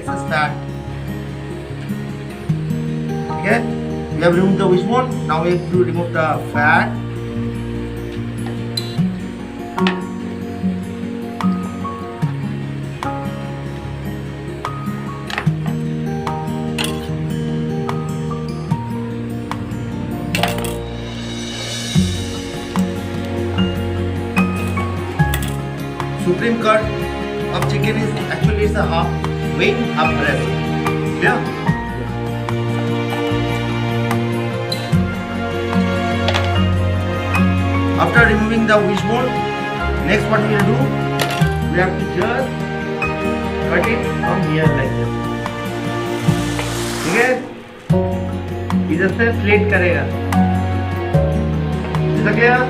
excess fat. Okay, we have removed the wishbone. Now we have to remove the fat. Supreme cut of chicken is actually it's a half wing, half breast. Yeah. After removing the wishbone, next what we will do, we have to just cut it from here like this. ठीक है? इधर से slit करेगा. Is it clear?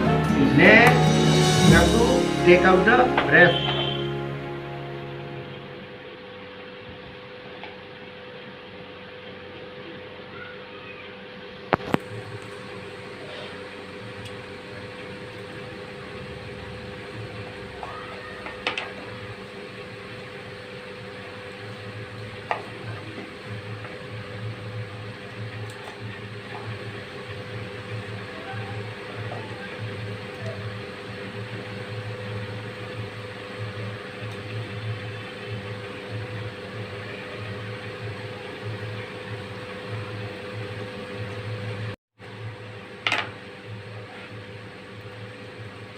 Next, we have to take out the breast.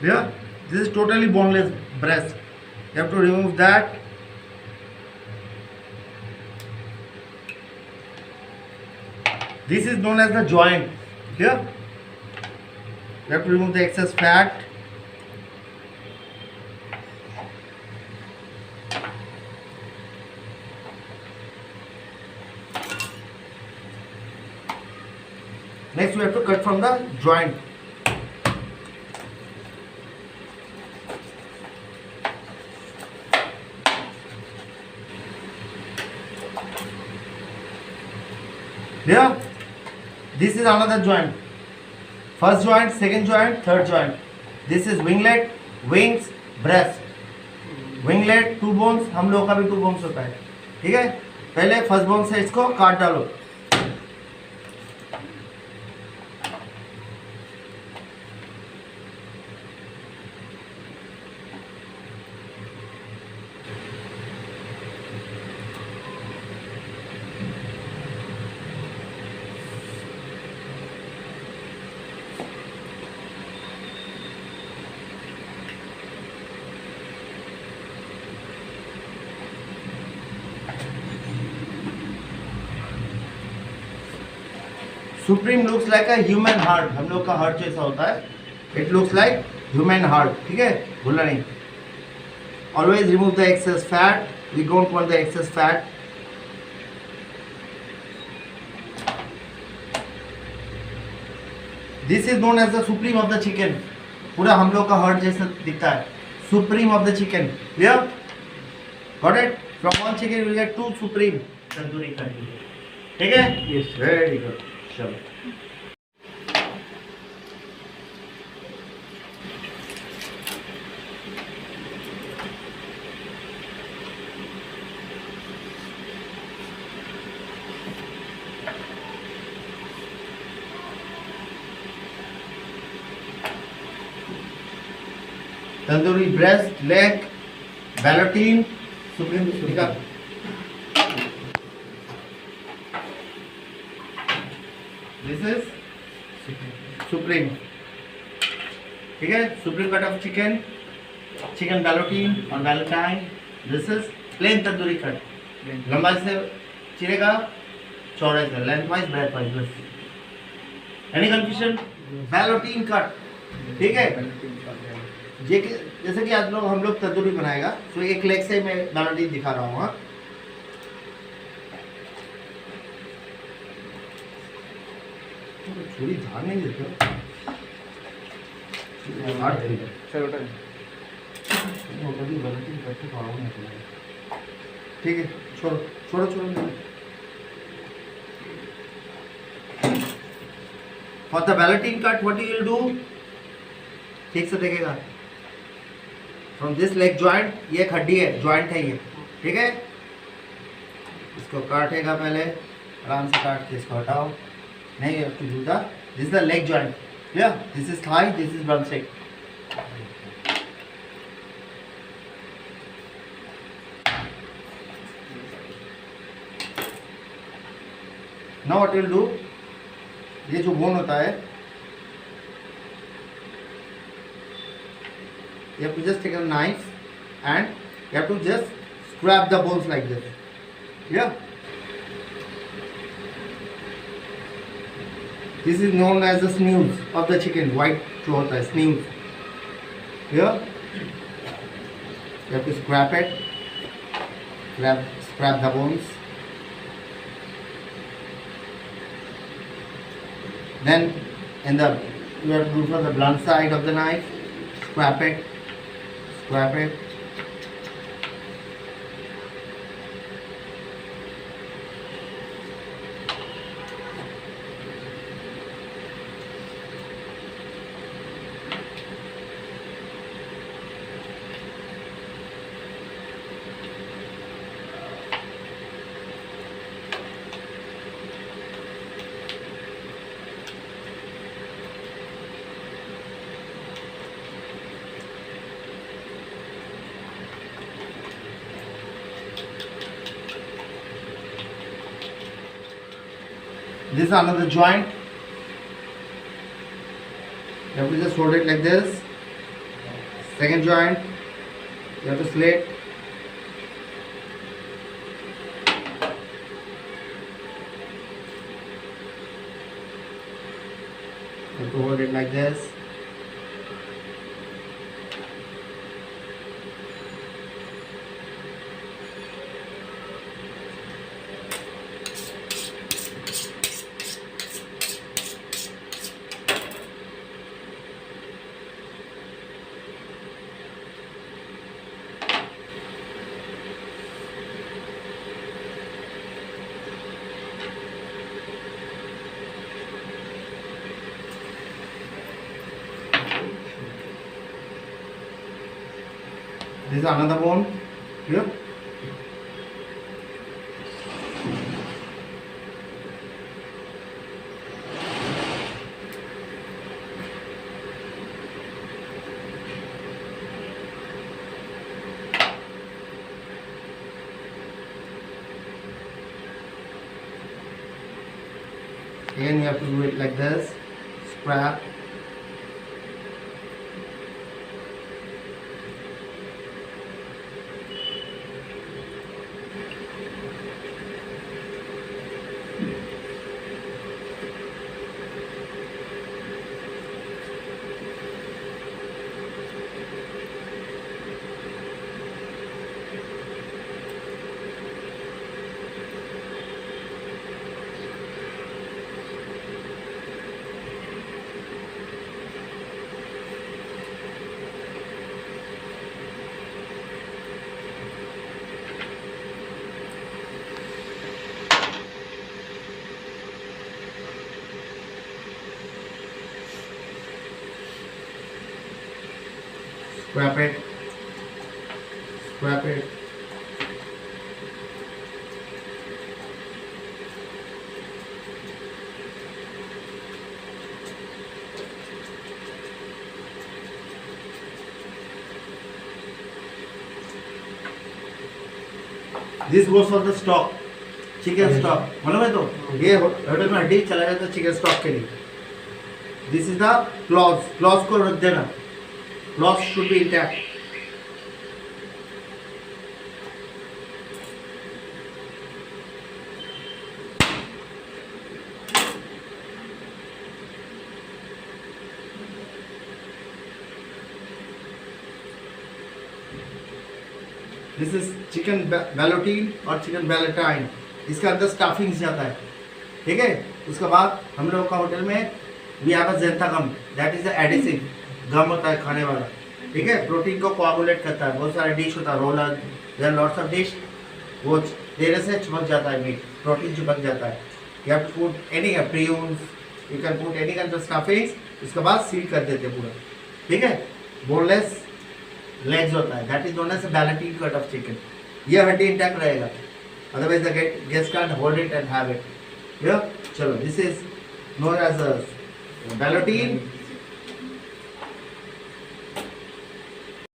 Yeah, this is totally boneless breast. You have to remove that. This is known as the joint. Here, you have to remove the excess fat. Next, we have to cut from the joint. Here, this is another joint. First joint, second joint, third joint. This is winglet, wings, breast. Winglet 2 bones, हम लोगों का भी 2 bones होता है. ठीक है, पहले first bone से इसको काट डालो. Supreme looks like a human heart. हम लोग का हार्ट जैसा होता है. It looks like human heart. ठीक है, भूलना नहीं. Always remove the excess fat. We don't want the excess fat. This is known as the supreme of the chicken. पूरा हम लोग का हार्ट जैसा दिखता है. Supreme of the chicken. Clear? Got it? From one chicken will get 2 supreme tandoori करी. ठीक है? Yes, very good. चलो, तंदूरी ब्रेस्ट, लेग, बैलोटीन, सुप्रीम निकाल. This is supreme. ठीक है, supreme cut of chicken, chicken ballotine or ballotine. This is plain tandoori cut. लंबाई से चिरेगा, चौड़ाई से, lengthwise, breadthwise. बस. Any confusion? Ballotine cut. ठीक है. जैसे कि आज लोग हम लोग तंदूरी बनाएगा, तो एक लेग से मैं ballotine दिखा रहा हूँ. छुरी धार नहीं देते. ठीक है, छोड़ो छोड़ो छोड़ो. For the balloting cut what you will do, ठीक से देखेगा. फ्रॉम दिस लेग जॉइंट, ये एक हड्डी है, जॉइंट है ये. ठीक है, इसको काटेगा पहले, आराम से काट के इसको हटाओ। नहीं you have to do the, this is the leg joint, yeah, this is thigh, this is drumstick. Now what you will do, ये जो बोन होता है, you have to just take a knife and you have to just scrap the bones like this, yeah. This is known as the snooze of the chicken, white जो होता है snooze. Here, you have to scrap it, scrap the bones. Then, you have to do for the blunt side of the knife, scrap it, scrap it. This is another joint. You have to just hold it like this. Second joint, you have to slit. You have to hold it like this. This is another bone here. Again you have to do it like this, scrap. Scrap it, scrap it. This goes for the stock, chicken stock. मालूम है तो ये hotel में हड्डी चला जाता है chicken stock के लिए. This is the claws. Claws को रख देना. Claws should be intact. This is chicken ballotine और chicken ballotine. इसके अंदर स्टफिंग जाता है, ठीक है. उसके बाद हम लोग का होटल में we have a xanthagum, that is the adhesive गम होता है खाने वाला, ठीक है. प्रोटीन को कोआगुलेट करता है. बहुत सारे डिश होता है, roller, there lots of dish, वो तेरे से चिपक जाता है मीट, प्रोटीन चिपक जाता है. You have to put any prunes, you can put any kind of stuffings. उसके बाद सील कर देते हैं पूरा, ठीक है. बोनलेस लेग्स होता है, that is known as ballotine cut of chicken. ये हड्डी इंटैक्ट रहेगा, Otherwise, the guest can't hold it and have it. Yeah, chalo. This is known as a ballotine